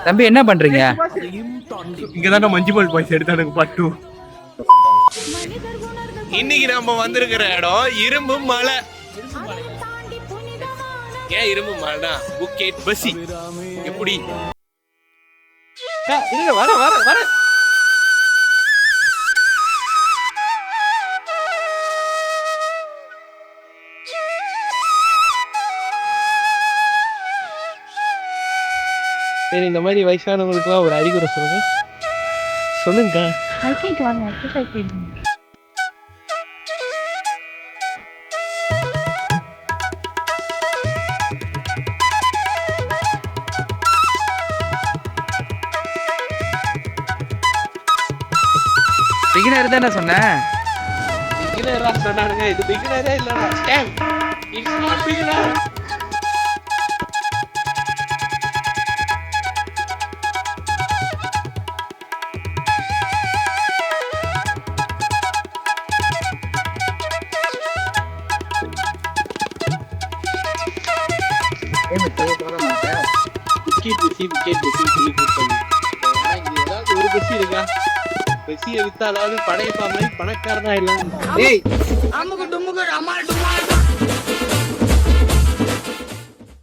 தம்பி என்ன பண்றீங்க? இங்கதான் மஞ்சுமல் பாய்ஸ் எடுத்தானுங்க பட்டு. இன்னைக்கு நம்ம வந்திருக்கிற இடம் இரும்பு மலை. ஏன் இரும்பு மலைனா புக்கெட் பசி எப்படி வர வர வர சரி, இந்த மாதிரி வயசானவங்களுக்குலாம் ஒரு அறிகுறி சொல்லுங்க. சொல்லுங்க. பிகினர் தானே சொன்னேன். பிகினரா சொன்னானுங்க. இது பிகினரே இல்லடா. Damn it's not beginner. ஒரு பசி இருக்கா? பசியை வித்தாலாவது படையப்பா மாதிரி பணக்காரனா இல்லை.